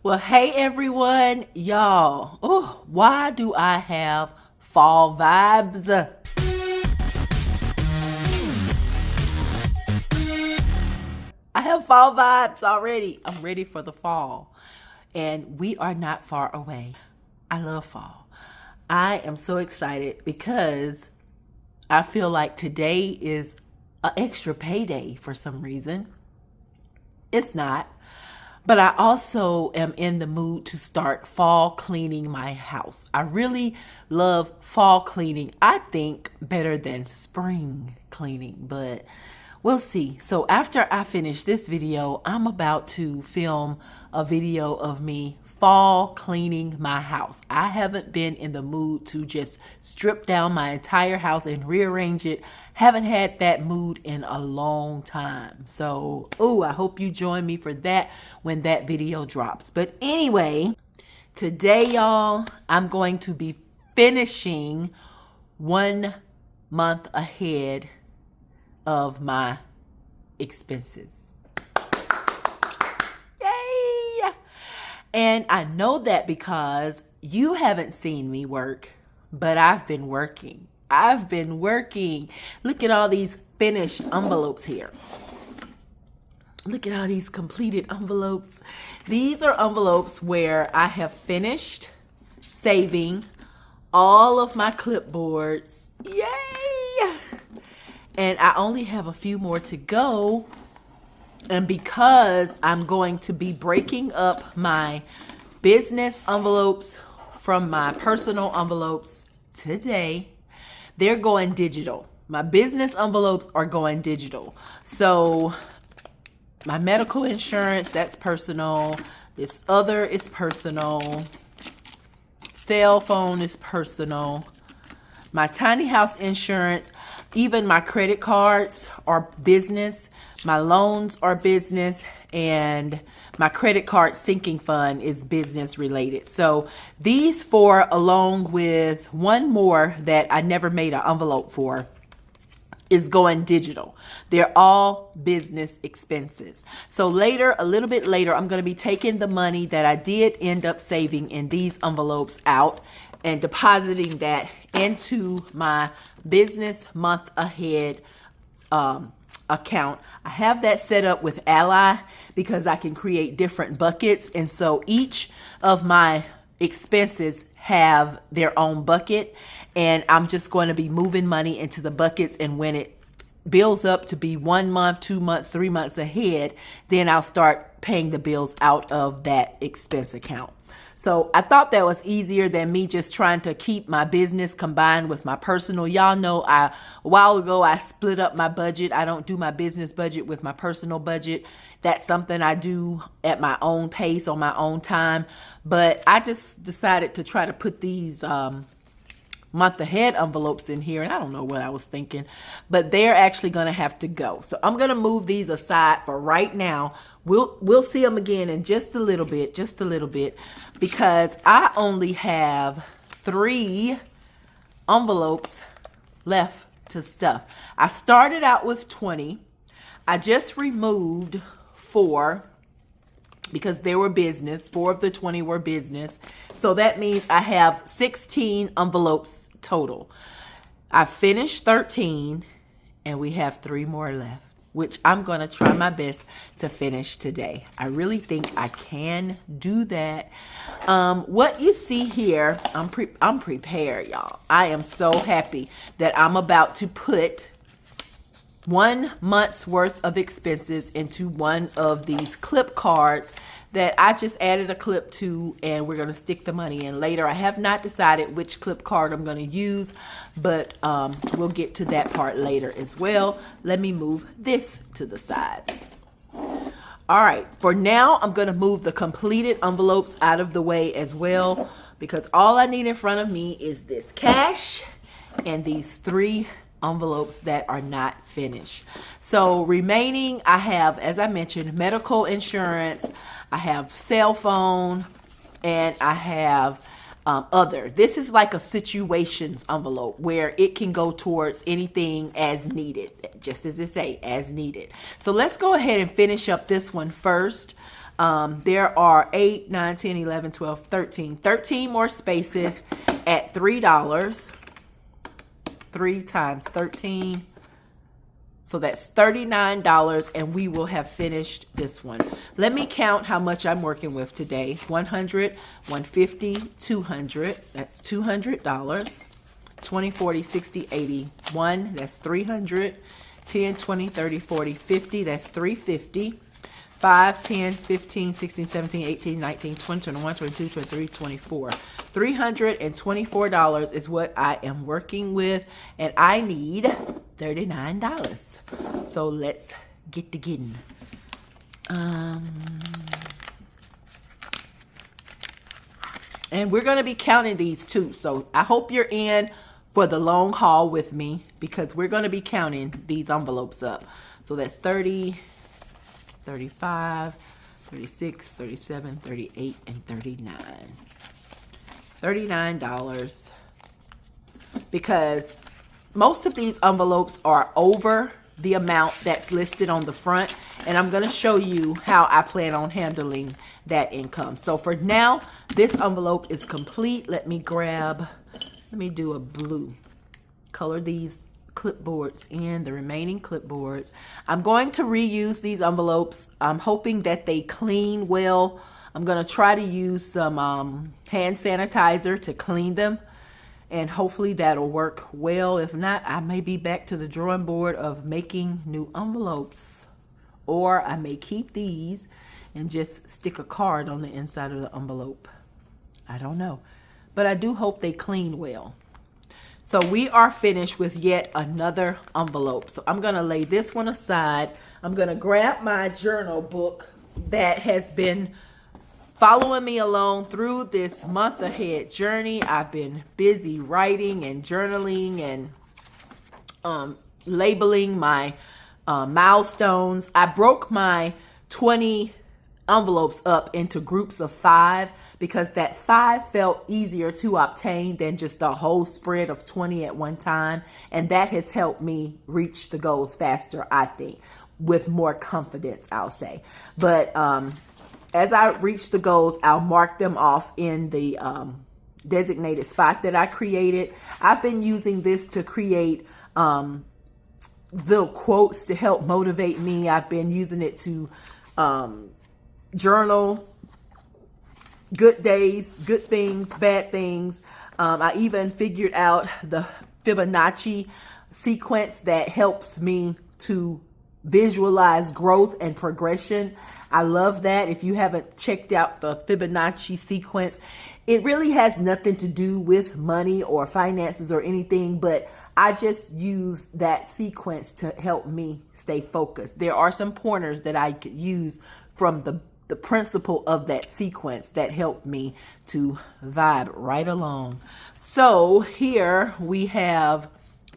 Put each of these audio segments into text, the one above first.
Well, hey everyone, y'all. Oh, why do I have fall vibes? I have fall vibes already. I'm ready for the fall. And we are not far away. I love fall. I am so excited because I feel like today is an extra payday for some reason. It's not. But I also am in the mood to start fall cleaning my house. I really love fall cleaning. I think better than spring cleaning, but we'll see. So after I finish this video, I'm about to film a video of me fall cleaning my house. I haven't been in the mood to just strip down my entire house and rearrange it. Haven't had that mood in a long time. So, I hope you join me for that when that video drops. But anyway, today, y'all, I'm going to be finishing 1 month ahead of my expenses. And I know that because you haven't seen me work, but I've been working. Look at all these finished envelopes here. Look at all these completed envelopes. These are envelopes where I have finished saving all of my clipboards. Yay! And I only have a few more to go. And because I'm going to be breaking up my business envelopes from my personal envelopes today, they're going digital. My business envelopes are going digital. So my medical insurance, that's personal. This other is personal. Cell phone is personal. My tiny house insurance, even my credit cards are business. My loans are business, and my credit card sinking fund is business related. So these four, along with one more that I never made an envelope for, is going digital. They're all business expenses. So later, a little bit later, I'm going to be taking the money that I did end up saving in these envelopes out and depositing that into my business month ahead account. I have that set up with Ally because I can create different buckets. And so each of my expenses have their own bucket, and I'm just going to be moving money into the buckets. And when it builds up to be 1 month, 2 months, 3 months ahead, then I'll start paying the bills out of that expense account. So I thought that was easier than me just trying to keep my business combined with my personal. Y'all know a while ago I split up my budget. I don't do my business budget with my personal budget. That's something I do at my own pace on my own time. But I just decided to try to put these month ahead envelopes in here, and I don't know what I was thinking, but they're actually going to have to go. So I'm going to move these aside for right now. We'll see them again in just a little bit, because I only have 3 envelopes left to stuff. I started out with 20. I just removed 4 because they were business. 4 of the 20 were business. So that means I have 16 envelopes total. I finished 13 and we have 3 more left, which I'm going to try my best to finish today. I really think I can do that. What you see here, I'm prepared, y'all. I am so happy that I'm about to put 1 month's worth of expenses into one of these clip cards that I just added a clip to, and we're going to stick the money in later. I have not decided which clip card I'm going to use, but we'll get to that part later as well. Let me move this to the side. All right, for now, I'm going to move the completed envelopes out of the way as well, because all I need in front of me is this cash and these 3 envelopes that are not finished. So remaining, I have, as I mentioned, medical insurance, I have cell phone, and I have other. This is like a situations envelope where it can go towards anything as needed, just as it say, as needed. So let's go ahead and finish up this one first. There are 8, 9, 10, 11, 12, 13 more spaces at $3. 3 times 13. So that's $39, and we will have finished this one. Let me count how much I'm working with today. 100, 150, 200. That's $200. 20, 40, 60, 80. 1, that's 300. 10, 20, 30, 40, 50. That's 350. 5, 10, 15, 16, 17, 18, 19, 20, 21, 22, 23, 24. $324 is what I am working with, and I need $39. So let's get to getting. And we're going to be counting these too. So I hope you're in for the long haul with me, because we're going to be counting these envelopes up. So that's 30, 35, 36, 37, 38, and 39. $39, because most of these envelopes are over the amount that's listed on the front, and I'm going to show you how I plan on handling that income. So for now, this envelope is complete. Let me do a blue. Color these clipboards in, the remaining clipboards. I'm going to reuse these envelopes. I'm hoping that they clean well. I'm going to try to use some hand sanitizer to clean them, and hopefully that'll work well. If not, I may be back to the drawing board of making new envelopes, or I may keep these and just stick a card on the inside of the envelope. I don't know, but I do hope they clean well. So we are finished with yet another envelope. So I'm going to lay this one aside. I'm going to grab my journal book that has been following me along through this month ahead journey. I've been busy writing and journaling and labeling my milestones. I broke my 20 envelopes up into groups of 5, because that 5 felt easier to obtain than just a whole spread of 20 at one time. And that has helped me reach the goals faster, I think, with more confidence, I'll say. But as I reach the goals, I'll mark them off in the designated spot that I created. I've been using this to create little quotes to help motivate me. I've been using it to journal good days, good things, bad things. I even figured out the Fibonacci sequence that helps me to visualize growth and progression. I love that. If you haven't checked out the Fibonacci sequence, it really has nothing to do with money or finances or anything, but I just use that sequence to help me stay focused. There are some pointers that I could use from the principle of that sequence that helped me to vibe right along. So here we have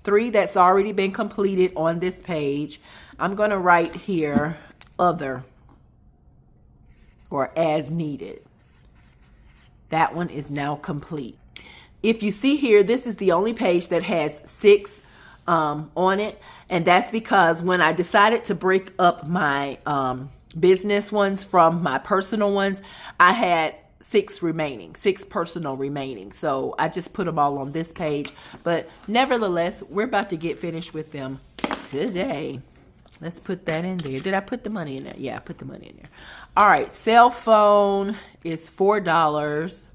3 that's already been completed on this page. I'm going to write here other, or as needed. That one is now complete. If you see here, this is the only page that has 6 on it. And that's because when I decided to break up my business ones from my personal ones, I had 6 personal remaining. So I just put them all on this page. But nevertheless, we're about to get finished with them today. Let's put that in there. Did I put the money in there? Yeah, I put the money in there. All right, cell phone is $4.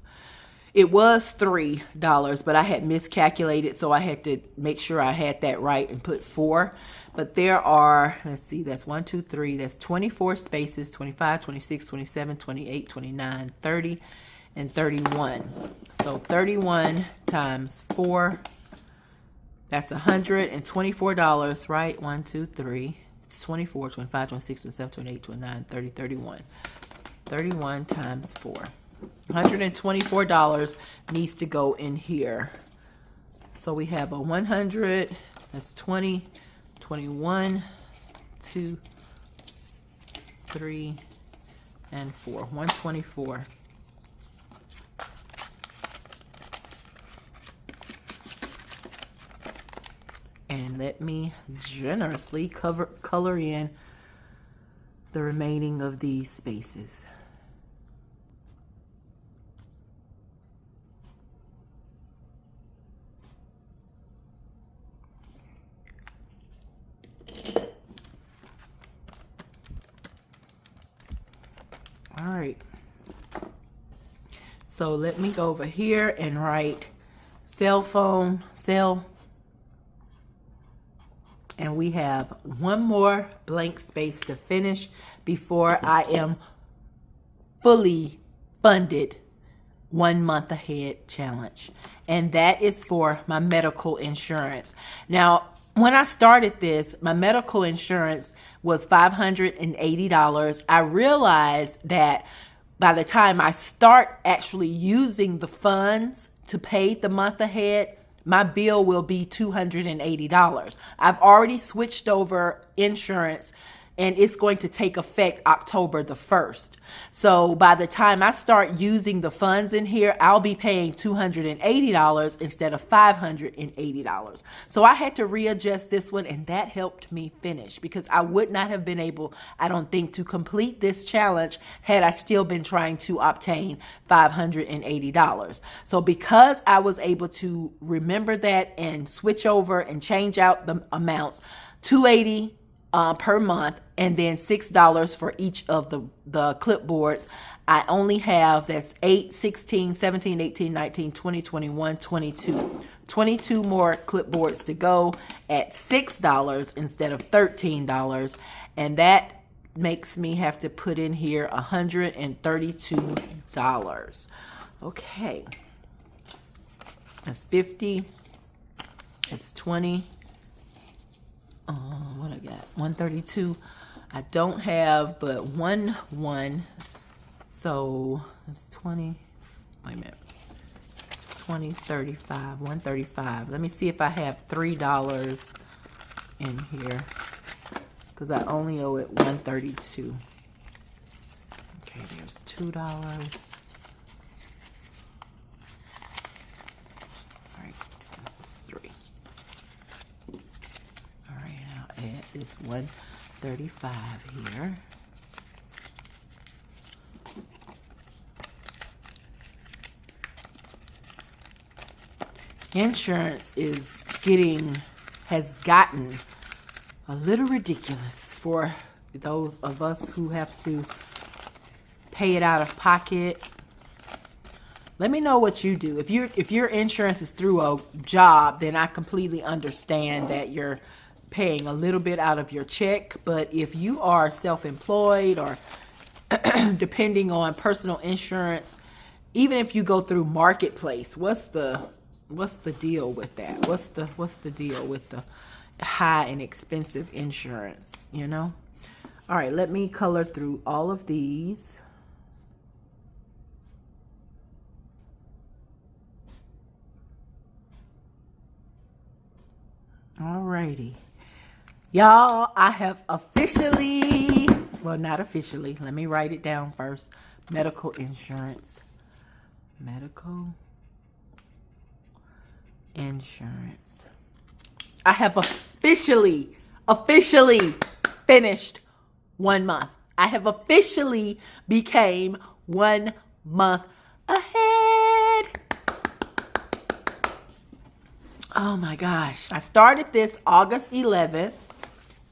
It was $3, but I had miscalculated, so I had to make sure I had that right and put 4. But there are, let's see, that's 1, 2, 3, that's 24 spaces, 25, 26, 27, 28, 29, 30, and 31. So 31 times 4, that's $124, right? 1, 2, 3. It's 24, 25, 26, 27, 28, 29, 30, 31. 31 times 4. $124 needs to go in here. So we have a 100, that's 20, 21, 2, 3, and 4. 124. And let me generously color in the remaining of these spaces. So let me go over here and write cell phone, and we have one more blank space to finish before I am fully funded 1 month ahead challenge. And that is for my medical insurance. Now, when I started this, my medical insurance was $580. I realized that by the time I start actually using the funds to pay the month ahead, my bill will be $280. I've already switched over insurance, and it's going to take effect October the 1st. So by the time I start using the funds in here, I'll be paying $280 instead of $580. So I had to readjust this one, and that helped me finish, because I would not have been able, I don't think, to complete this challenge had I still been trying to obtain $580. So because I was able to remember that and switch over and change out the amounts, $280 per month, and then $6 for each of the clipboards. I only have, that's 8, 16, 17, 18, 19, 20, 21, 22. 22 more clipboards to go at $6 instead of $13. And that makes me have to put in here $132. Okay. That's 50. That's 20. What I got? 132. I don't have but one. So it's 20. Wait a minute. 20, 35, 135. Let me see if I have $3 in here, because I only owe it 132. Okay, there's $2. All right, that's 3. All right, I'll add this 135 here. Insurance has gotten a little ridiculous for those of us who have to pay it out of pocket. Let me know what you do. If your insurance is through a job, then I completely understand that you're paying a little bit out of your check. But if you are self-employed or depending on personal insurance, even if you go through Marketplace, what's the deal with that? What's the deal with the high and expensive insurance, you know? All right, let me color through all of these. All righty. Y'all, I have officially, well, not officially. Let me write it down first. Medical insurance. Medical insurance. I have officially finished 1 month. I have officially became 1 month ahead. Oh my gosh. I started this August 11th,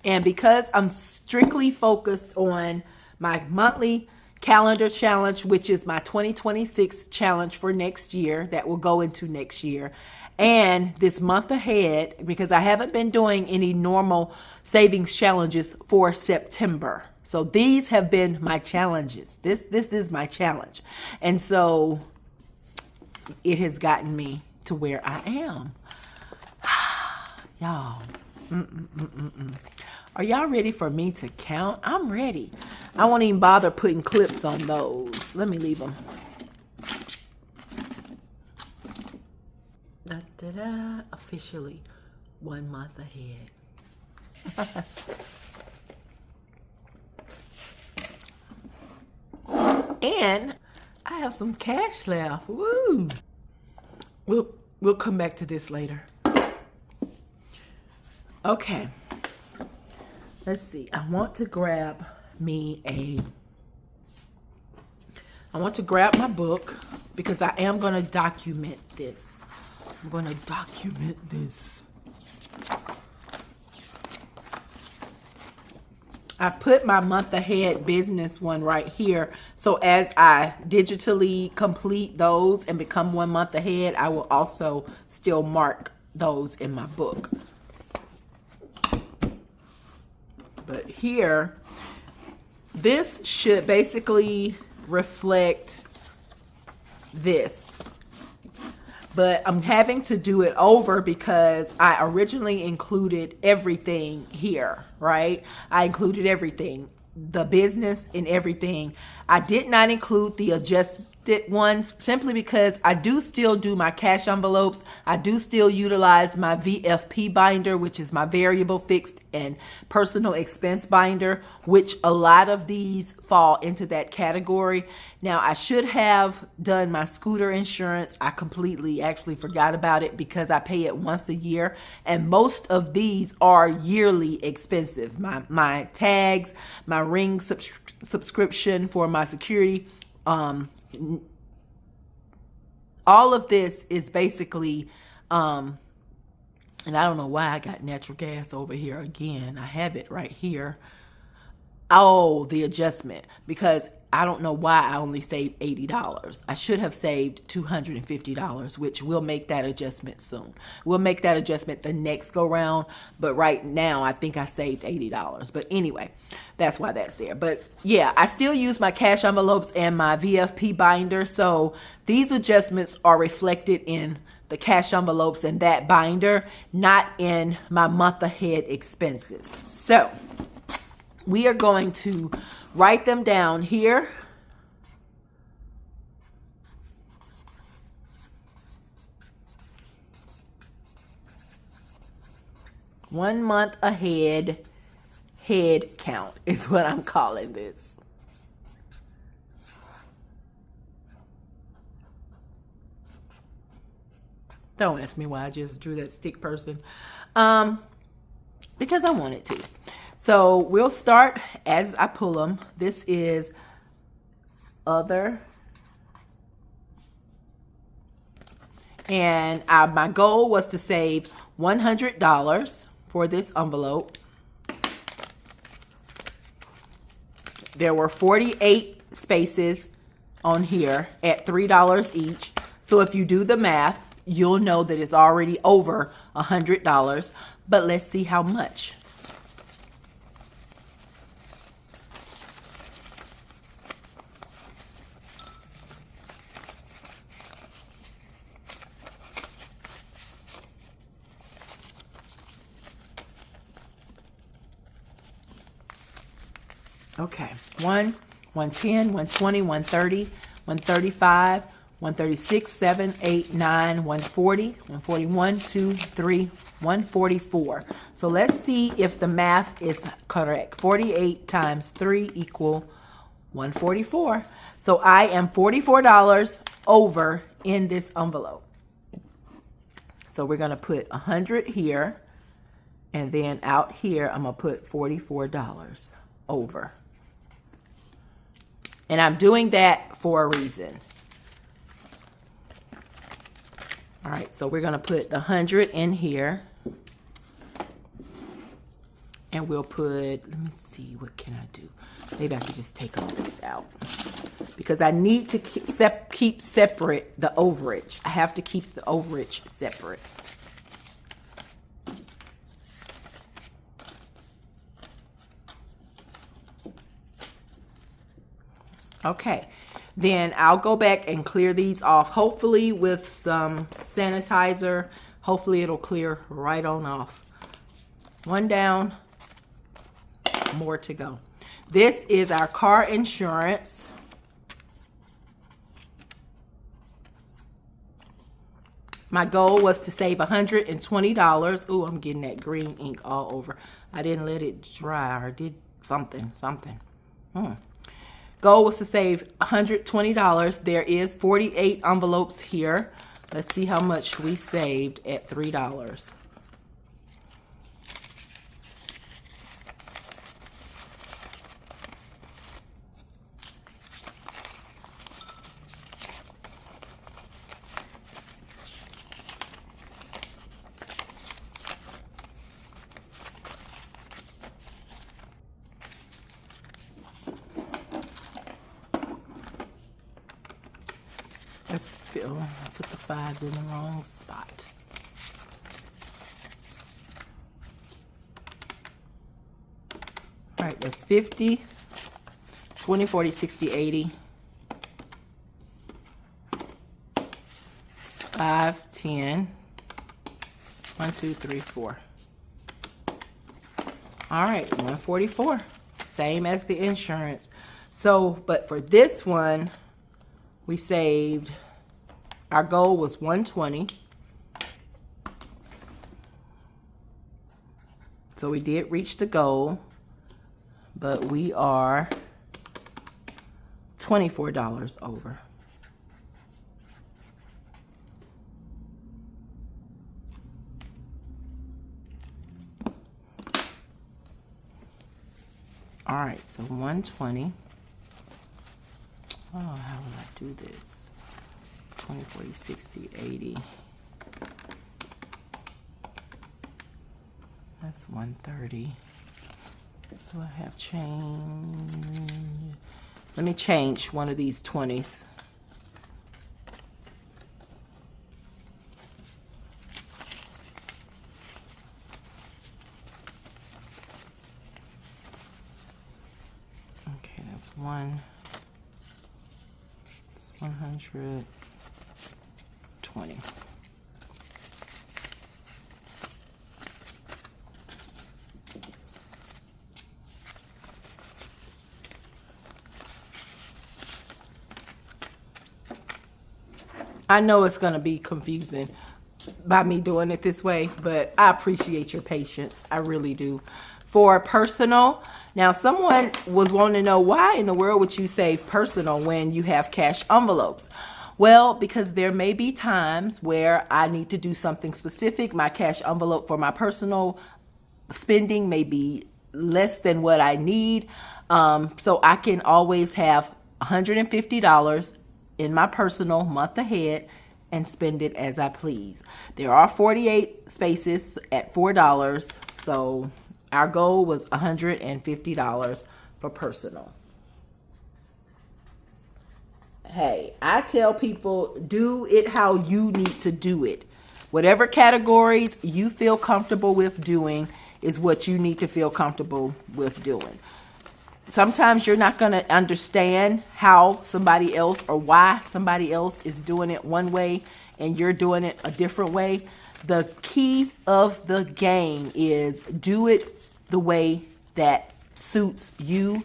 and because I'm strictly focused on my monthly calendar challenge, which is my 2026 challenge for next year, that will go into next year, and this month ahead, because I haven't been doing any normal savings challenges for September. So these have been my challenges. This is my challenge. And so it has gotten me to where I am. Y'all, are y'all ready for me to count? I'm ready. I won't even bother putting clips on those. Let me leave them. Officially 1 month ahead. And I have some cash left. Woo! We'll come back to this later. Okay. Let's see. I want to grab my book, because I am going to document this. I'm going to document this. I put my month ahead business one right here. So as I digitally complete those and become 1 month ahead, I will also still mark those in my book. But here, this should basically reflect this. But I'm having to do it over because I originally included everything here, right? I included everything, the business and everything. I did not include the adjusted ones simply because I do still do my cash envelopes. I do still utilize my VFP binder, which is my variable, fixed, and personal expense binder, which a lot of these fall into that category. Now, I should have done my scooter insurance. I completely actually forgot about it because I pay it once a year, and most of these are yearly expensive. My tags, my ring subscription for my security, all of this is basically, and I don't know why I got natural gas over here again. I have it right here. Oh, the adjustment, because I don't know why I only saved $80. I should have saved $250, which we'll make that adjustment soon. We'll make that adjustment the next go round, but right now I think I saved $80. But anyway, that's why that's there. But yeah, I still use my cash envelopes and my VFP binder. So these adjustments are reflected in the cash envelopes and that binder, not in my month ahead expenses. So we are going to write them down here. One month ahead head count is what I'm calling this. Don't ask me why I just drew that stick person. Because I wanted to. So we'll start as I pull them. This is other. And my goal was to save $100 for this envelope. There were 48 spaces on here at $3 each. So if you do the math, you'll know that it's already over $100. But let's see how much. Okay, 1, 110, 120, 130, 135, 136, 7, 8, 9, 140, 141, 2, 3, 144. So let's see if the math is correct. 48 times 3 equal 144. So I am $44 over in this envelope. So we're going to put 100 here, and then out here I'm going to put $44 over. And I'm doing that for a reason. All right, so we're going to put the 100 in here. And we'll put, let me see, what can I do? Maybe I could just take all these out. Because I need to keep separate the overage. I have to keep the overage separate. Okay, then I'll go back and clear these off, hopefully with some sanitizer. Hopefully it'll clear right on off. One down, more to go. This is our car insurance. My goal was to save $120. Ooh, I'm getting that green ink all over. I didn't let it dry, or did something. Goal was to save $120. There is 48 envelopes here. Let's see how much we saved at $3. Let's fill. I put the 5s in the wrong spot. All right, that's 50, 20, 40, 60, 80. 5, 10. 1, 2, 3, 4. All right, 144. Same as the insurance. So, but for this one, we saved, our goal was 120. So we did reach the goal, but we are $24 over. All right, so 120. Oh, how will I do this? 20, 40, 60, 80. That's 130. Do I have change? Let me change one of these 20s. Okay, that's one. It's 120. I know it's going to be confusing by me doing it this way, but I appreciate your patience. I really do. For personal, now someone was wanting to know, why in the world would you save personal when you have cash envelopes? Well, because there may be times where I need to do something specific. My cash envelope for my personal spending may be less than what I need. So I can always have $150 in my personal month ahead and spend it as I please. There are 48 spaces at $4. So our goal was $150 for personal. Hey, I tell people, do it how you need to do it. Whatever categories you feel comfortable with doing is what you need to feel comfortable with doing. Sometimes you're not going to understand how somebody else or why somebody else is doing it one way and you're doing it a different way. The key of the game is do it the way that suits you,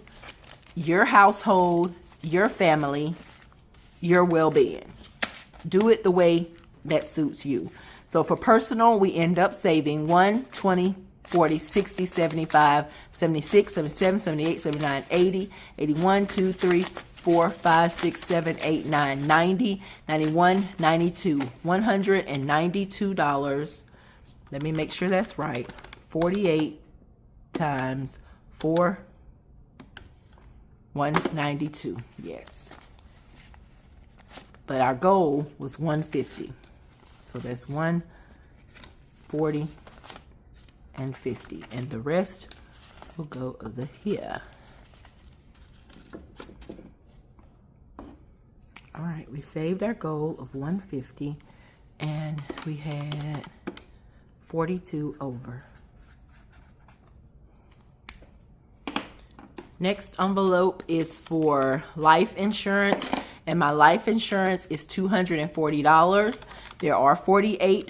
your household, your family, your well-being. Do it the way that suits you. So for personal, we end up saving 1, 20, 40, 60, 75, 76, 77, 78, 79, 80, 81, 2, 3, 4, 5, 6, 7, 8, 9, 90, 91, 92, $192. Let me make sure that's right. 48 times 4, 192. Yes. But our goal was 150. So that's 140 and 50, and the rest will go over here. All right, we saved our goal of 150 and we had 42 over. Next envelope is for life insurance, and my life insurance is $240. There are 48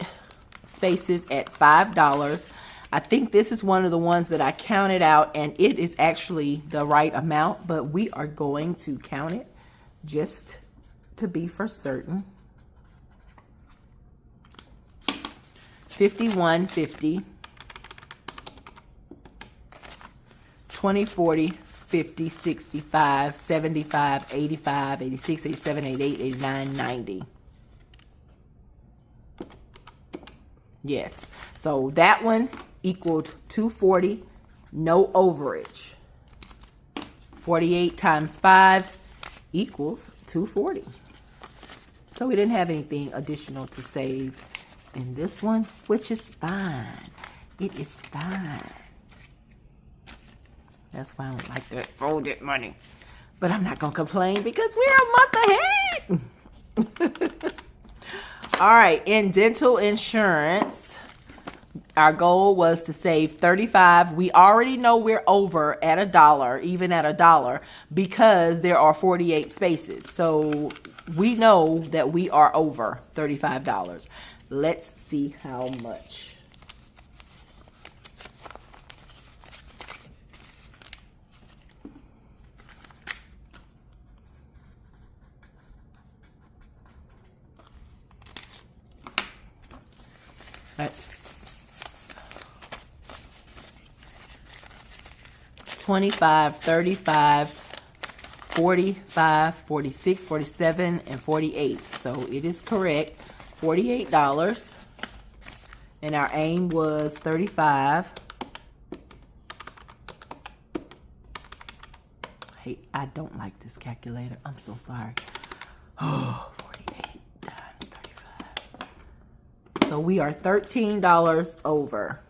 spaces at $5. I think this is one of the ones that I counted out, and it is actually the right amount, but we are going to count it just to be for certain. 51, 50, 20, 40, 50, 65, 75, 85, 86, 87, 88, 89, 90. Yes. So that one equaled 240, no overage. 48 times 5 equals 240. So we didn't have anything additional to save in this one, which is fine. It is fine. That's why I don't like that folded money. But I'm not going to complain because we're a month ahead. All right, in dental insurance, our goal was to save 35. We already know we're over at $1, even at $1, because there are 48 spaces. So we know that we are over $35. Let's see how much. That's 25, 35, 45, 46, 47, and 48. So it is correct. $48. And our aim was 35. Hey, I don't like this calculator. I'm so sorry. Oh, 48 times 35. So we are $13 over.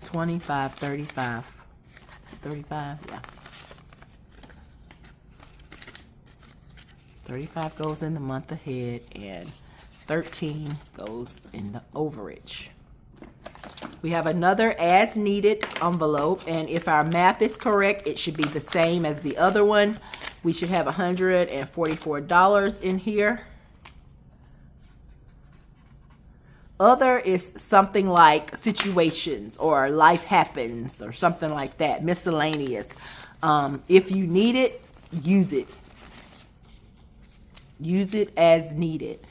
$25, 35. 35, yeah. 35 goes in the month ahead and 13 goes in the overage. We have another as needed envelope, and if our math is correct, it should be the same as the other one. We should have $144 in here. Other is something like situations or life happens or something like that, miscellaneous. If you need it, use it. Use it as needed.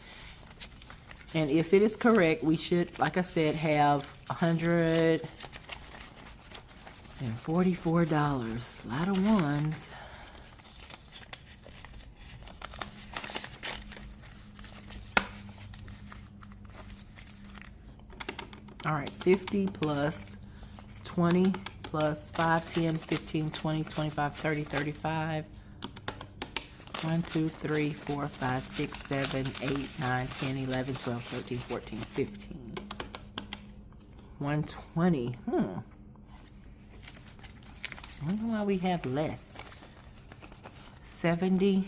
And if it is correct, we should, like I said, have $144. A lot of ones. All right, 50 plus 20 plus 5, 10, 15, 20, 25, 30, 35. 1, 2, 3, 4, 5, 6, 7, 8, 9, 10, 11, 12, 13, 14, 15. 120. I wonder why we have less. 70.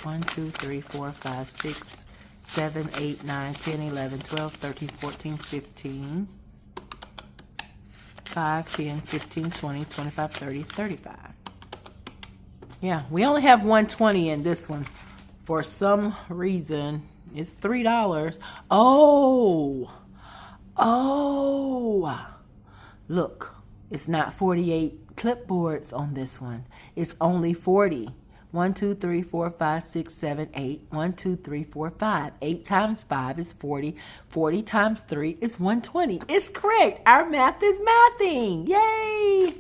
1, 2, 3, 4, 5, 6, 7, 8, 9, 10, 11, 12, 13, 14, 15. 5, 10, 15, 20, 25, 30, 35. Yeah, we only have 120 in this one. For some reason, it's $3. Oh, look, it's not 48 clipboards on this one. It's only 40. 1, 2, 3, 4, 5, 6, 7, 8. 1, 2, 3, 4, 5. 8 times 5 is 40. 40 times 3 is 120. It's correct. Our math is mathing. Yay!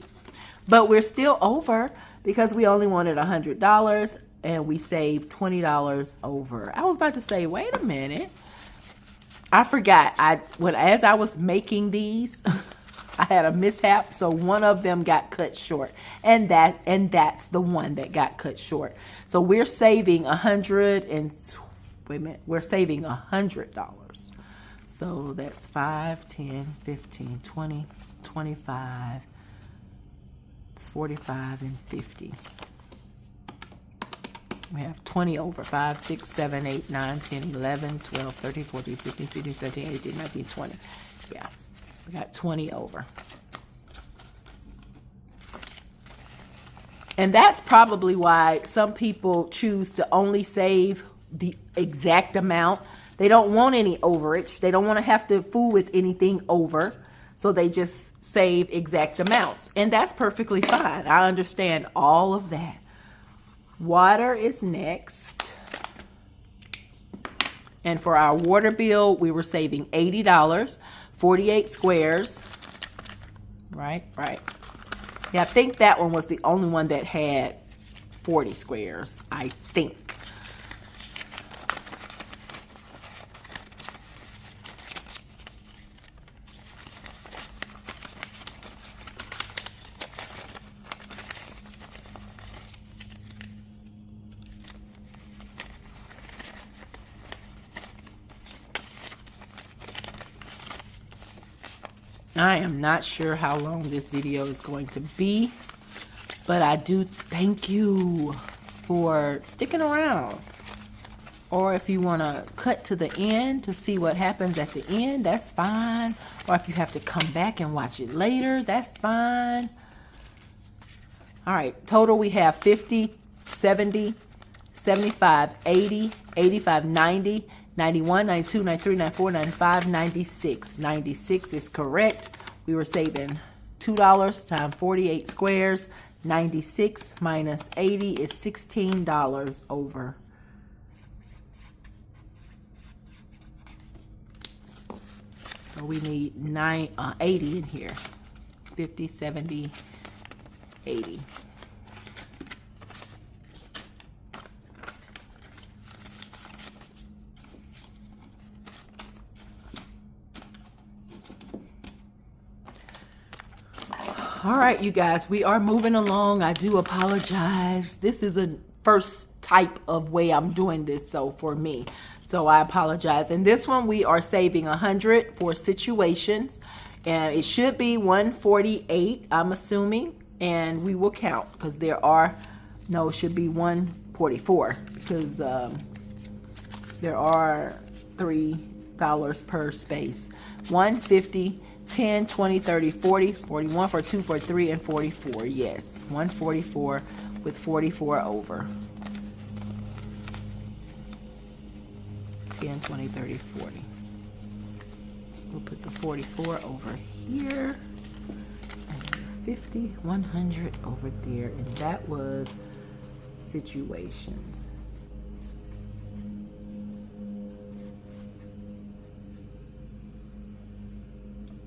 But we're still over because we only wanted $100 and we saved $20 over. I was about to say, wait a minute. I forgot. As I was making these, I had a mishap, so one of them got cut short, and that's the one that got cut short. So we're saving we're saving $100. So that's 5, 10, 15, 20, 25. It's 45 and 50. We have 20 over. 5, 6, 7, 8, 9, 10, 11, 12, 13, 14, 15, 16, 17, 18, 19, 20. Yeah, we got 20 over. And that's probably why some people choose to only save the exact amount. They don't want any overage. They don't want to have to fool with anything over. So they just save exact amounts. And that's perfectly fine. I understand all of that. Water is next. And for our water bill, we were saving $80, 48 squares. Right. Yeah, I think that one was the only one that had 40 squares, I think. I am not sure how long this video is going to be, But I do thank you for sticking around. Or if you want to cut to the end to see what happens at the end, that's fine. Or if you have to come back and watch it later, that's fine. All right, total we have 50, 70, 75, 80, 85, 90, 91, 92, 93, 94, 95, 96. 96 is correct. We were saving $2 times 48 squares. 96 minus 80 is $16 over. So we need 80 in here. 50, 70, 80. All right, you guys, we are moving along. I do apologize. This is a first type of way I'm doing this, so for me. So I apologize. And this one, we are saving 100 for situations. And it should be 148, I'm assuming. And we will count because there are, no, it should be 144 because there are $3 per space. 150, 10, 20, 30, 40, 41, 42, 43, and 44. Yes, 144 with 44 over. 10, 20, 30, 40. We'll put the 44 over here. And 50, 100 over there. And that was situations.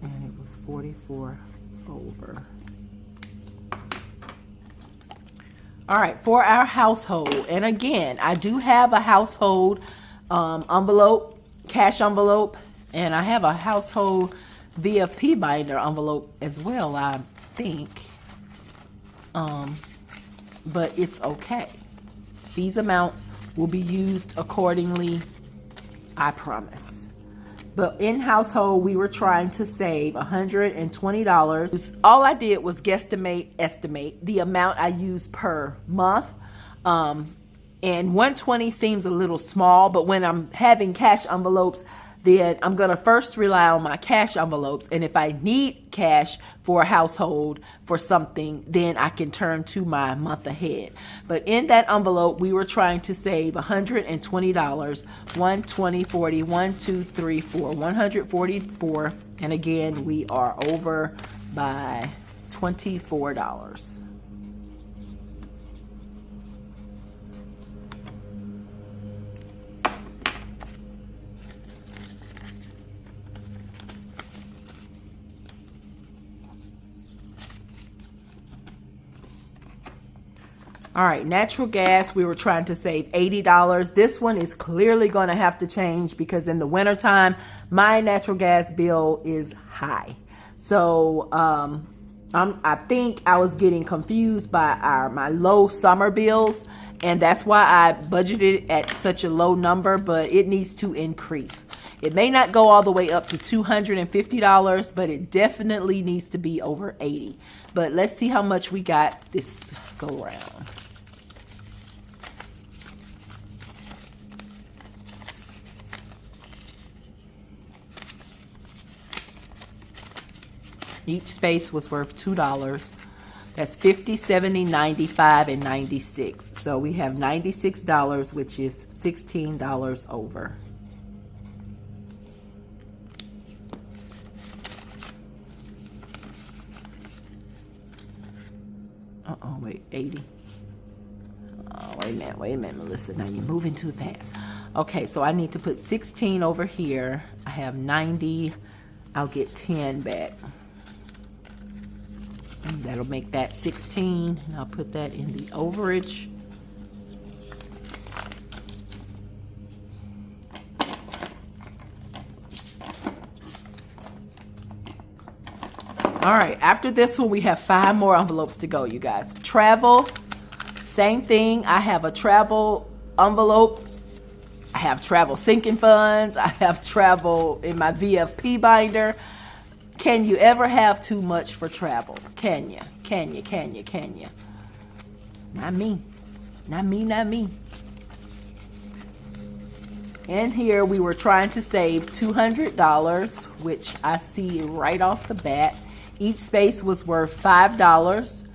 And it was 44 over. All right, for our household. And again, I do have a household envelope, cash envelope, and I have a household VFP binder envelope as well, I think. But it's okay. These amounts will be used accordingly, I promise. But in household, we were trying to save $120. All I did was estimate the amount I use per month. And 120 seems a little small, but when I'm having cash envelopes, then I'm going to first rely on my cash envelopes. And if I need cash for a household for something, then I can turn to my month ahead. But in that envelope, we were trying to save $120. 120, 40, 1, 2, 3, 4, 144. And again, we are over by $24. All right, natural gas, we were trying to save $80. This one is clearly going to have to change because in the wintertime, my natural gas bill is high. So I think I was getting confused by my low summer bills, and that's why I budgeted at such a low number, but it needs to increase. It may not go all the way up to $250, but it definitely needs to be over $80. But let's see how much we got this go around. Each space was worth $2. That's 50, 70, 95, and 96. So we have $96, which is $16 over. Uh-oh, wait, 80. Oh, wait a minute, Melissa. Now you're moving too fast. Okay, so I need to put 16 over here. I have 90. I'll get 10 back. And that'll make that 16. And I'll put that in the overage. All right, after this one, we have 5 more envelopes to go, you guys. Travel, same thing. I have a travel envelope. I have travel sinking funds. I have travel in my VFP binder. Can you ever have too much for travel? Can you? Can you? Not me. Not me, not me. And here we were trying to save $200, which I see right off the bat. Each space was worth $5.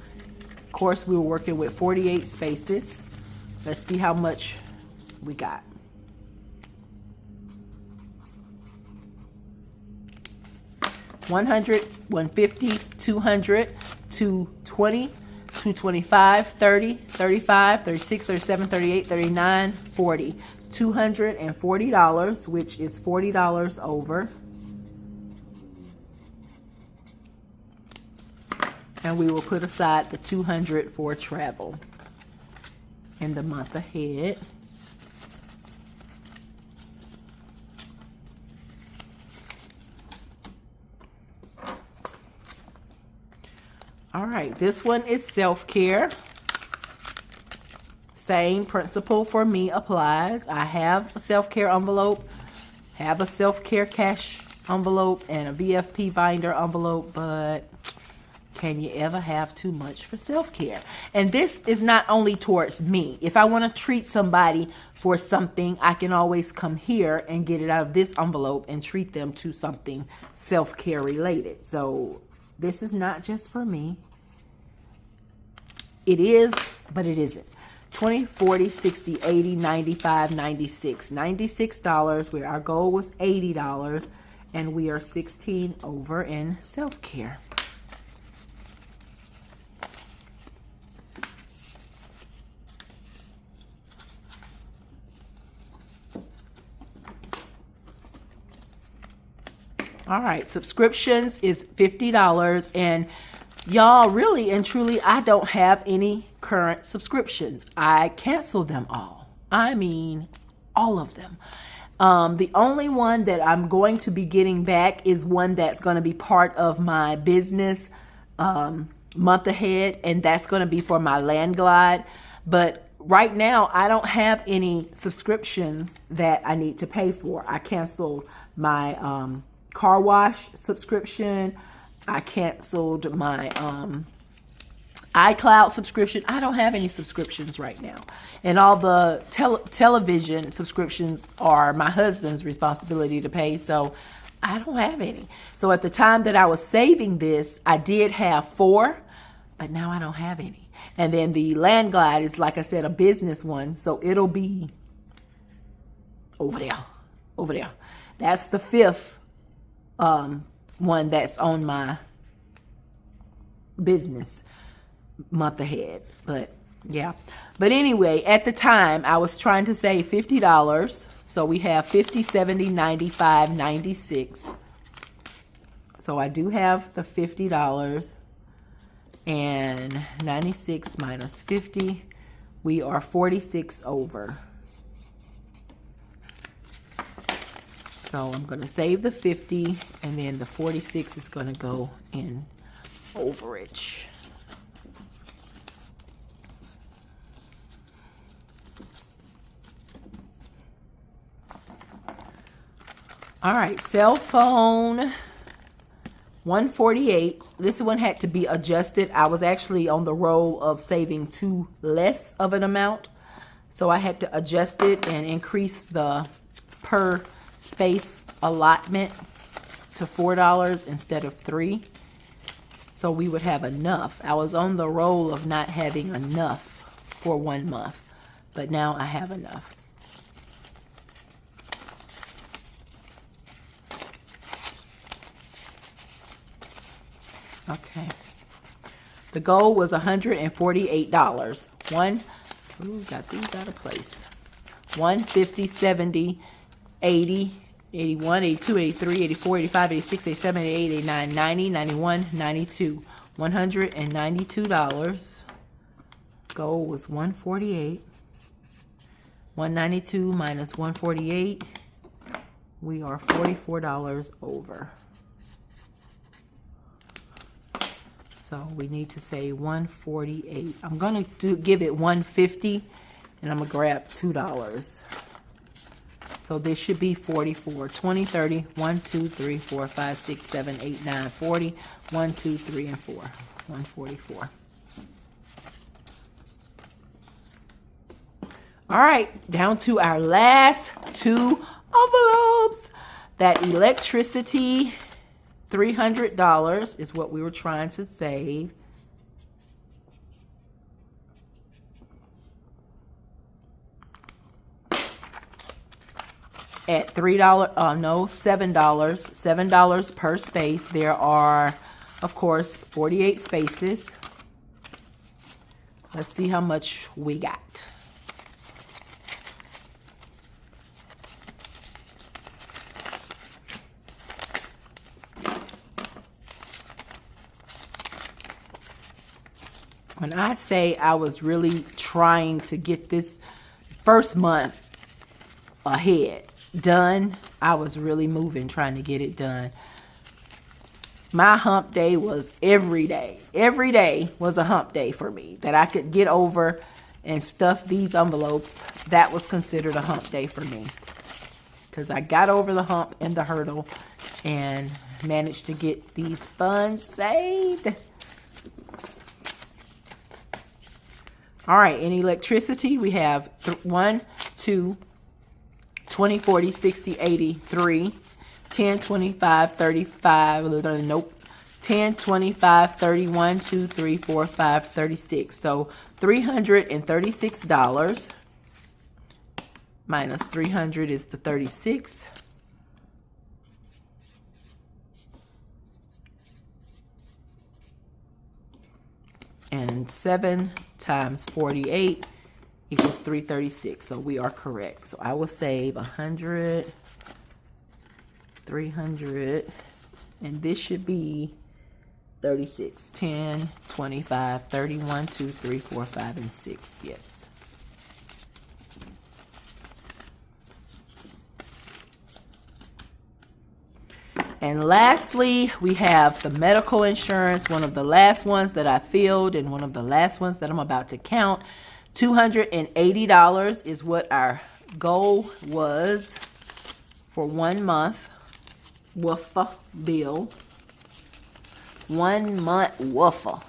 Of course, we were working with 48 spaces. Let's see how much we got. $100, $150, $200, $220, $225, $30, $35, $36, $37, $38, $39, $40. $240, which is $40 over. And we will put aside the $200 for travel in the month ahead. All right, this one is self-care. Same principle for me applies. I have a self-care envelope, have a self-care cash envelope, and a VFP binder envelope, but can you ever have too much for self-care? And this is not only towards me. If I want to treat somebody for something, I can always come here and get it out of this envelope and treat them to something self-care related. So this is not just for me. It is, but it isn't. 20, 40, 60, 80, 95, 96. $96, where our goal was $80, and we are 16 over in self-care. All right, subscriptions is $50, and y'all, really and truly, I don't have any current subscriptions. I canceled them all. I mean, all of them. The only one that I'm going to be getting back is one that's going to be part of my business month ahead, and that's going to be for my Land Glide. But right now, I don't have any subscriptions that I need to pay for. I canceled my car wash subscription. I canceled my iCloud subscription. I don't have any subscriptions right now. And all the television subscriptions are my husband's responsibility to pay, so I don't have any. So at the time that I was saving this, I did have 4, but now I don't have any. And then the Land Glide is, like I said, a business one, so it'll be over there. That's the 5th one that's on my business month ahead. But yeah, but anyway, at the time I was trying to save $50, so we have 50, 70, 95, 96. So I do have the $50, and 96 minus 50, we are 46 over. So I'm going to save the 50, and then the 46 is going to go in overage. All right, cell phone, $148. This one had to be adjusted. I was actually on the roll of saving too less of an amount, so I had to adjust it and increase the per space allotment to $4 instead of $3, so we would have enough. I was on the roll of not having enough for 1 month, but now I have enough. Okay, the goal was $148. Got these out of place. 150, 70, 80, 81, 82, 83, 84, 85, 86, 87, 88, 89, 90, 91, 92. $192. Goal was 148. 192 minus 148. We are $44 over. So we need to say 148. I'm going to give it 150, and I'm going to grab $2. So this should be 44. 20, 30, 1, 2, 3, 4, 5, 6, 7, 8, 9, 40. 1, 2, 3, and 4. 144. All right, down to our last two envelopes. That electricity, $300 is what we were trying to save. At $7, $7 per space. There are, of course, 48 spaces. Let's see how much we got. When I say I was really trying to get this first month ahead done, I was really moving, trying to get it done. My hump day was every day. Every day was a hump day for me that I could get over and stuff these envelopes. That was considered a hump day for me, because I got over the hump and the hurdle and managed to get these funds saved. All right, in electricity, we have 1, 2, 20, 40, 60, 80, 3, 10, 25, 35, nope, 10, 25, 31, 2, 3, 4, 5, 36. So $336 minus 300 is the 36. And 7 times 48 equals 336. So we are correct. So I will save 100, 300, and this should be 36. 10, 25, 31, 2, 3, 4, 5, and 6. Yes. And lastly, we have the medical insurance, one of the last ones that I filled and one of the last ones that I'm about to count. $280 is what our goal was for 1 month. Woofa bill. 1 month woofa.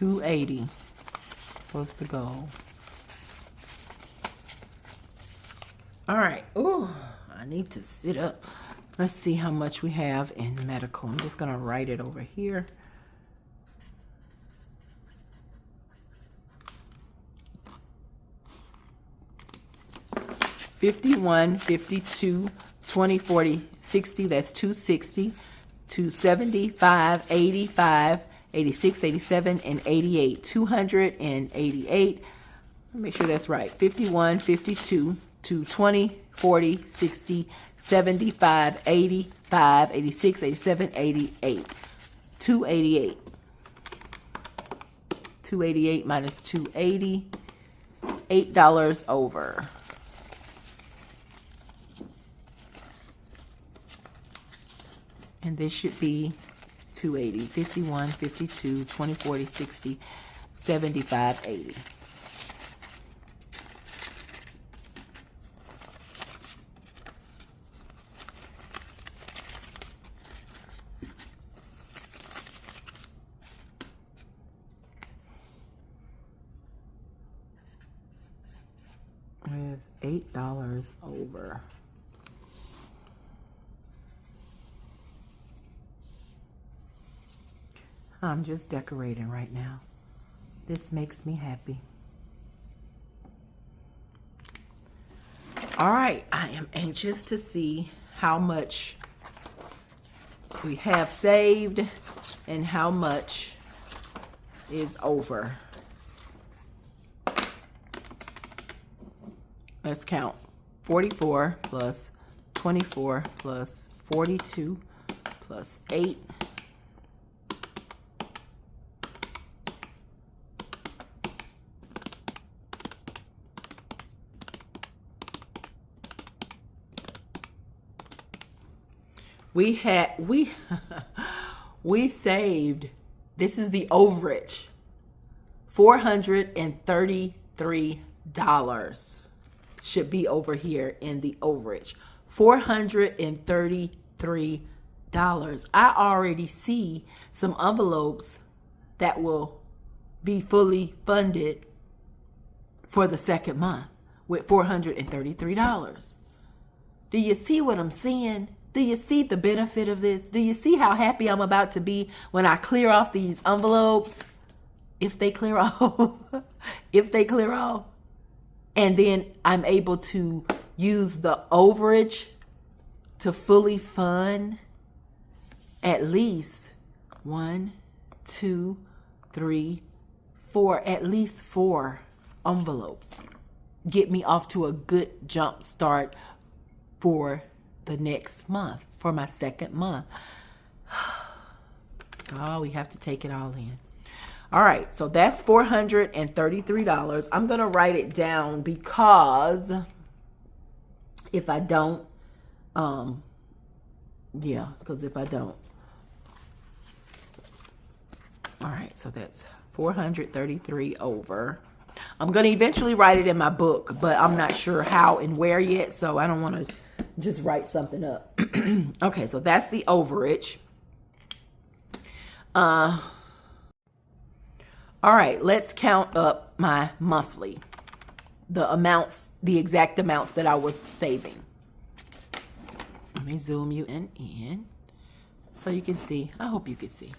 $280 was the goal. All right. Oh, I need to sit up. Let's see how much we have in medical. I'm just going to write it over here. $51, $52, $20, $40, $60. That's $260, $275, $85, $86, $87, and $88. $288. Make sure that's right. $51, $52, $20, $40, $60, $75, $85, $86, $87, $88. $288. $288 minus $280. $8 over. And this should be 280, 51, 52, 20, 40, 60, 75, 80. With $8 over. I'm just decorating right now. This makes me happy. All right, I am anxious to see how much we have saved and how much is over. Let's count. 44 plus 24 plus 42 plus 8. We We saved, this is the overage, $433 should be over here in the overage. $433. I already see some envelopes that will be fully funded for the second month with $433. Do you see what I'm seeing? Do you see the benefit of this? Do you see how happy I'm about to be when I clear off these envelopes? If they clear off, if they clear off. And then I'm able to use the overage to fully fund at least 1, 2, 3, 4, at least 4 envelopes. Get me off to a good jump start for the next month, for my second month. Oh, we have to take it all in. All right, so that's $433. I'm going to write it down because if I don't, because if I don't. All right, so that's 433 over. I'm going to eventually write it in my book, but I'm not sure how and where yet, so I don't want to just write something up. Okay, so that's the overage. All right, let's count up my monthly. The amounts, the exact amounts that I was saving. Let me zoom you in so you can see. I hope you can see.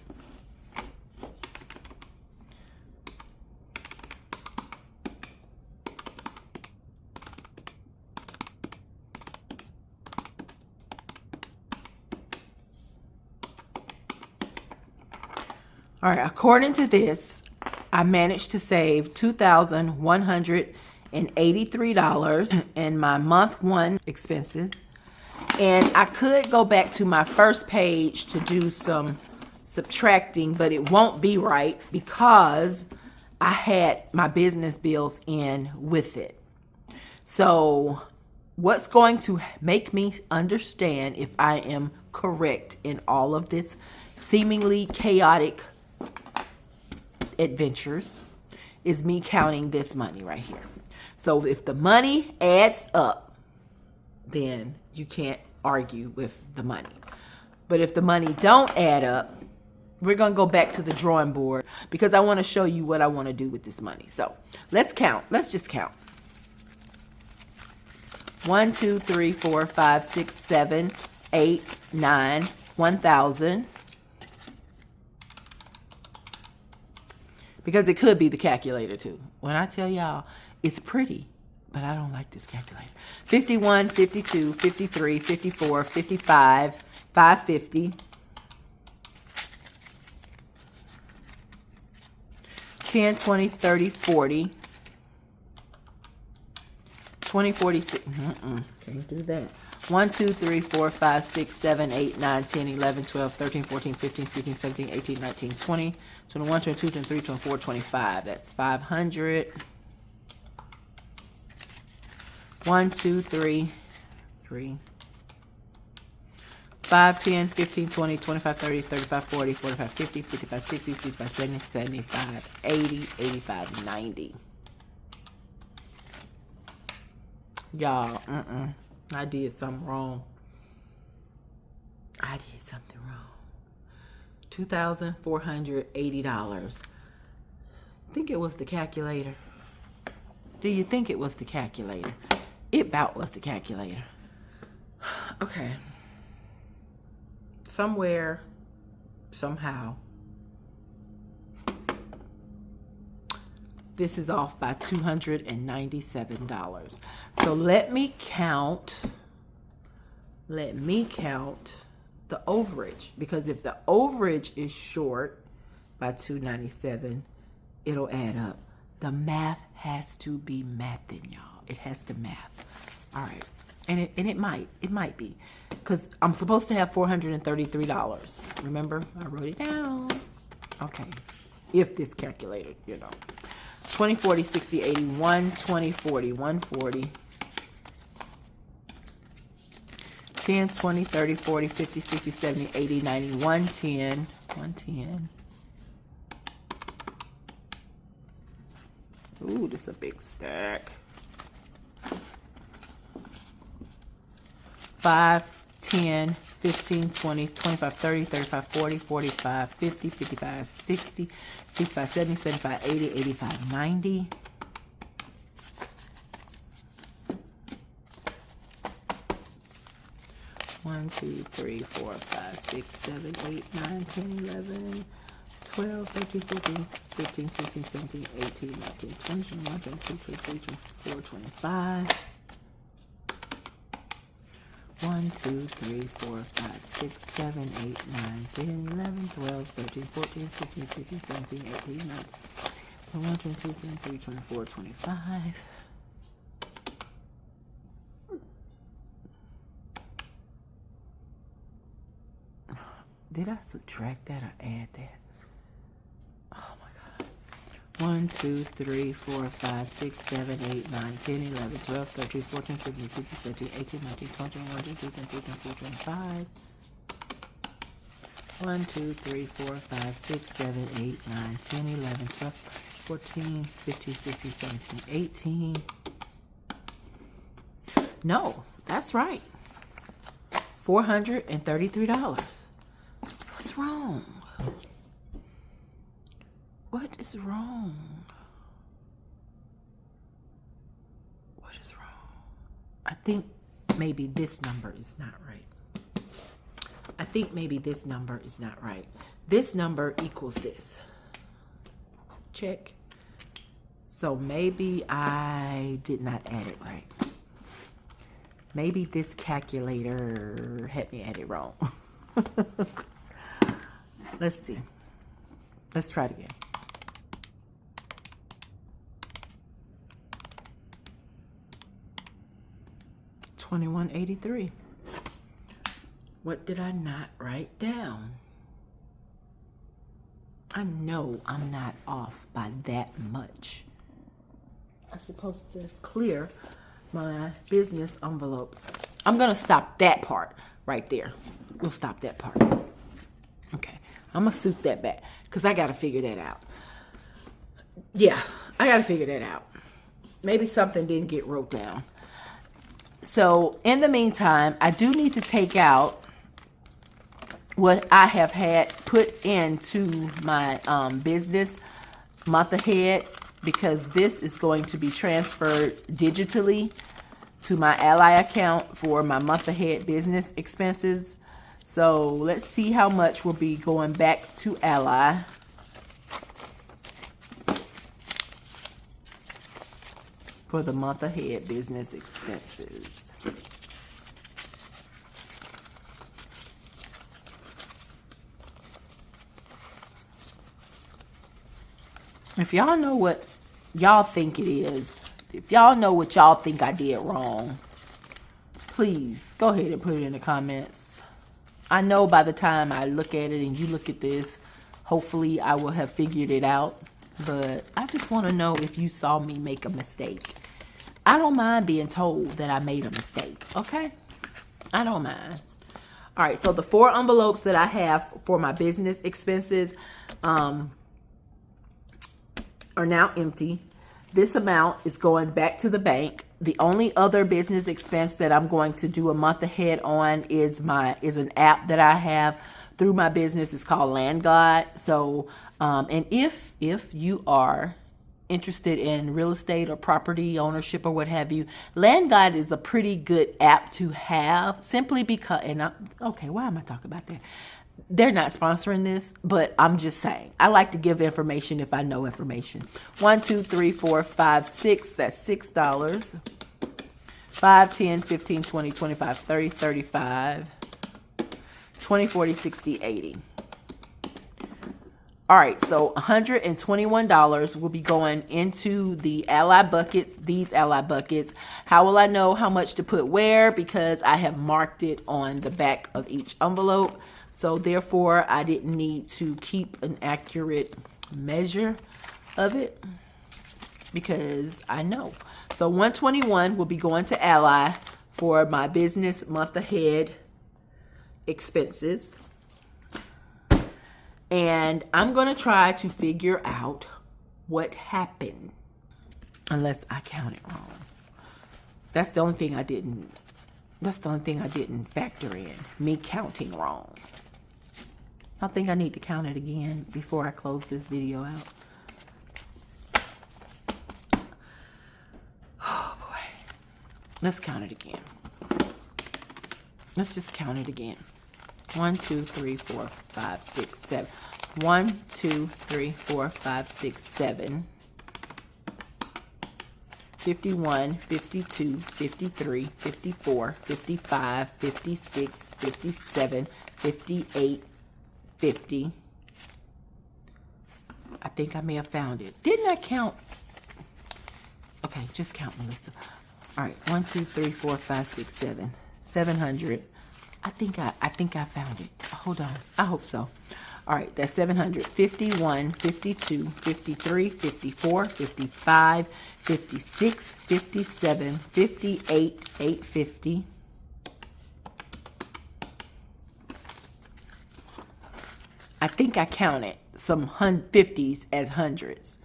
All right, according to this, I managed to save $2,183 in my month one expenses. And I could go back to my first page to do some subtracting, but it won't be right because I had my business bills in with it. So what's going to make me understand if I am correct in all of this seemingly chaotic adventures is me counting this money right here. So if the money adds up, then you can't argue with the money. But if the money don't add up, we're going to go back to the drawing board because I want to show you what I want to do with this money. So let's count. Let's just count. 1, 2, 3, 4, 5, 6, 7, 8, 9, 1,000. Because it could be the calculator too. When I tell y'all, it's pretty, but I don't like this calculator. 51, 52, 53, 54, 55, 550. 10, 20, 30, 40. 20, 40, can't do that. 1, 2, 3, 4, 5, 6, 7, 8, 9, 10, 11, 12, 13, 14, 15, 16, 17, 18, 19, 20, 21, 22, 23, 24, 25. That's 500. 1, 2, 3, 5, 10, 15, 20, 25, 30, 35, 40, 45, 50, 55, 60, 65, 70, 75, 80, 85, 90. Y'all, I did something wrong. I did something wrong. $2,480. I think it was the calculator. Do you think it was the calculator? It about was the calculator. Okay. Somewhere, somehow, this is off by $297. So let me count the overage, because if the overage is short by $297, it'll add up. The math has to be mathing, y'all. It has to math. All right. And it might be, because I'm supposed to have $433. Remember, I wrote it down. Okay. If this calculator, 20, 40, 60, 80, 120, 40, 140. 10, 20, 30, 40, 50, 60, 70, 80, 90, 110. 110. Ooh, this is a big stack. 5, 10, 15, 20, 25, 30, 35, 40, 45, 50, 55, 60, 65, 70, 75, 80, 85, 90. One, 2, 3, 4, 5, 6, 7, 8, 9, 10, 11, 12, 13, 14, 15, 16, 17, 18, 19, 20, 21, 22, 23, 24, 25. 1, 2, 3, 4, 5, 6, 7, 8, 9, 10, 11, 12, 13, 14, 15, 16, 17, 18, 19, 21, 22, 23, 24, 25. Did I subtract that or add that? Oh my God. 1, 2, 3, 4, 5, 6, 7, 8, 9, 10, 11, 12, 13, 14, 15, 16, 17, 18, 19, 20, 21, 22, 23, 24, 25. 1, 2, 3, 4, 5, 6, 7, 8, 9, 10, 11, 12, 14, 15, 16, 17, 18. No, that's right. $433. What's wrong? What is wrong? What is wrong? I think maybe this number is not right. I think maybe this number is not right. This number equals this. Check. So maybe I did not add it right. Maybe this calculator had me add it wrong. Let's see. Let's try it again. $21.83. What did I not write down? I know I'm not off by that much. I'm supposed to clear my business envelopes. I'm gonna stop that part right there. We'll stop that part. Okay, I'm gonna suit that back because I gotta figure that out. Yeah, I gotta figure that out. Maybe something didn't get wrote down. So in the meantime, I do need to take out what I have had put into my business month ahead, because this is going to be transferred digitally to my Ally account for my month ahead business expenses. So let's see how much will be going back to Ally. For the month ahead business expenses. If y'all know what y'all think it is, if y'all know what y'all think I did wrong, please go ahead and put it in the comments. I know by the time I look at it and you look at this, hopefully I will have figured it out. But I just want to know if you saw me make a mistake. I don't mind being told that I made a mistake, okay? I don't mind. All right, so the 4 envelopes that I have for my business expenses are now empty. This amount is going back to the bank. The only other business expense that I'm going to do a month ahead on is an app that I have through my business. It's called Land God. So, and if you are interested in real estate or property ownership or what have you, Land God is a pretty good app to have, simply because, okay, why am I talking about that? They're not sponsoring this, but I'm just saying, I like to give information if I know information. 1, 2, 3, 4, 5, 6, that's $6. 5, 10, 15, 20, 25, 30, 35, 20, 40, 60, 80. All right, so $121 will be going into the Ally buckets, these Ally buckets. How will I know how much to put where? Because I have marked it on the back of each envelope. So therefore, I didn't need to keep an accurate measure of it because I know. So $121 will be going to Ally for my business month ahead expenses. And I'm going to try to figure out what happened. Unless I counted wrong. That's the only thing I didn't factor in. Me counting wrong. I think I need to count it again before I close this video out. Oh boy. Let's count it again. Let's just count it again. 1, 2, 3, 4, 5, 6, 7. 1, 2, 3, 4, 5, 6, 7. 51, 52, 53, 54, 55, 56, 57, 58, 50. I think I may have found it. Didn't I count? Okay, just count, Melissa. All right, 1, 2, 3, 4, 5, 6, 7. 700. I think I found it. Hold on. I hope so. All right, that's 700. 51, 52, 53, 54, 55, 56, 57, 58, 850. I think I counted some 50s as hundreds.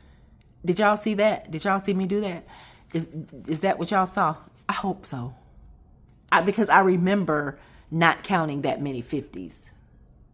Did y'all see that? Did y'all see me do that? Is that what y'all saw? I hope so. Because I remember not counting that many 50s.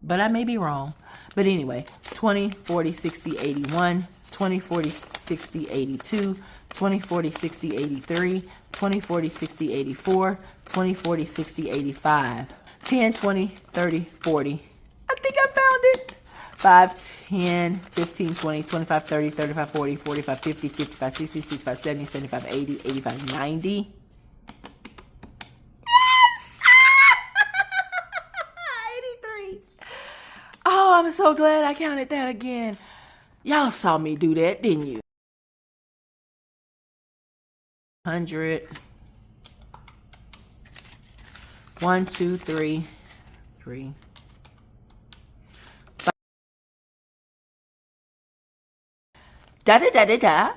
But I may be wrong. But anyway, 20, 40, 60, 81, 20, 40, 60, 82, 20, 40, 60, 83, 20, 40, 60, 84, 20, 40, 60, 85, 10, 20, 30, 40. I think I found it. 5, 10, 15, 20, 25, 30, 35, 40, 45, 50, 55, 60, 65, 70, 75, 80, 85, 90. Oh, I'm so glad I counted that again. Y'all saw me do that, didn't you? 100. 1, 2, 3, 3. 5. Da da da da da.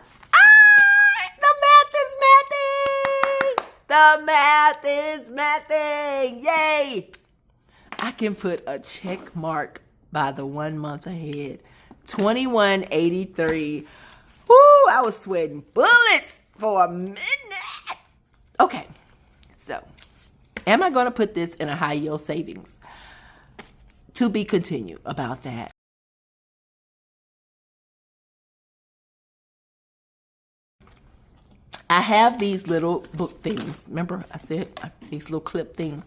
The math is mathing. Yay! I can put a check mark by the 1 month ahead. 2183. Woo, I was sweating bullets for a minute. Okay, so am I going to put this in a high yield savings? To be continued about that. I have these little book things. Remember I said these little clip things.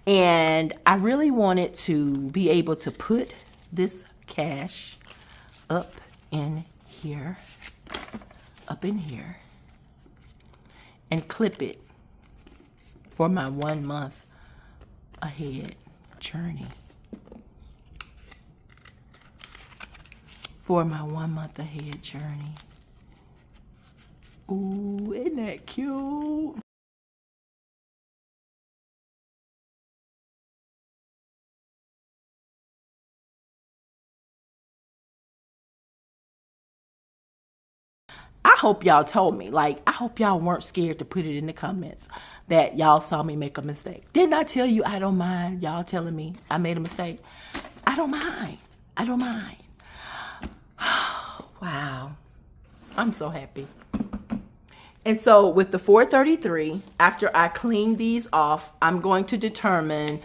And I really wanted to be able to put this cash up in here, and clip it for my 1 month ahead journey. For my 1 month ahead journey. Ooh, isn't that cute? I hope y'all told me. Like, I hope y'all weren't scared to put it in the comments that y'all saw me make a mistake. Didn't I tell you I don't mind y'all telling me I made a mistake? I don't mind. I don't mind. Wow. I'm so happy. And so with the 433, after I clean these off, I'm going to determine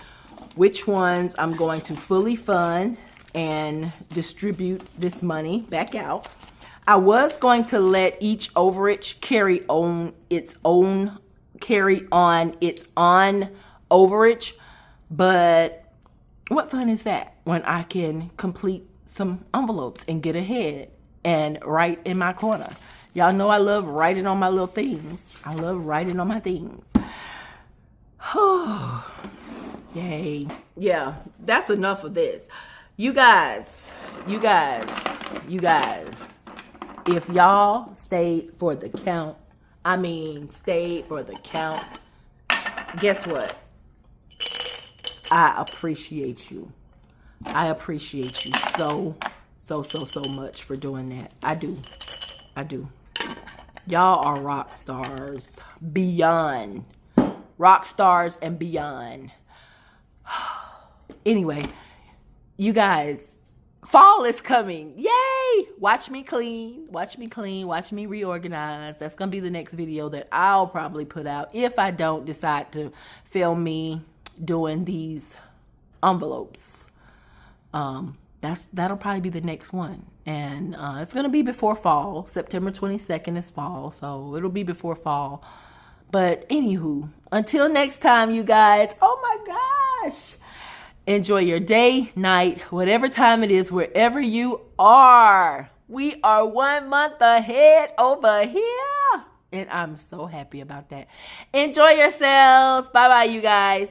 which ones I'm going to fully fund and distribute this money back out. I was going to let each overage carry on its own overage, but what fun is that when I can complete some envelopes and get ahead and write in my corner? Y'all know I love writing on my little things. I love writing on my things. Oh, yay. Yeah, that's enough of this. You guys, if y'all stayed for the count, guess what? I appreciate you. I appreciate you so much for doing that. I do. Y'all are rock stars beyond. Rock stars and beyond. Anyway, you guys, fall is coming. Yay! Watch me clean. Watch me clean. Watch me reorganize. That's going to be the next video that I'll probably put out if I don't decide to film me doing these envelopes. That'll probably be the next one. And it's going to be before fall. September 22nd is fall, so it'll be before fall. But anywho, until next time, you guys. Oh my gosh. Enjoy your day, night, whatever time it is, wherever you are. We are 1 month ahead over here. And I'm so happy about that. Enjoy yourselves. Bye-bye, you guys.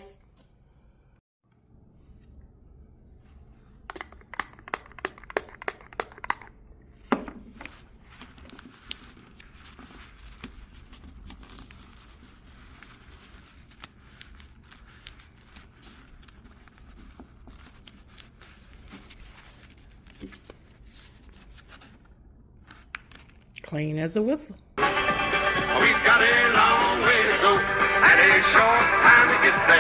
Clean as a whistle. We've got a long way to go and a short time to get there.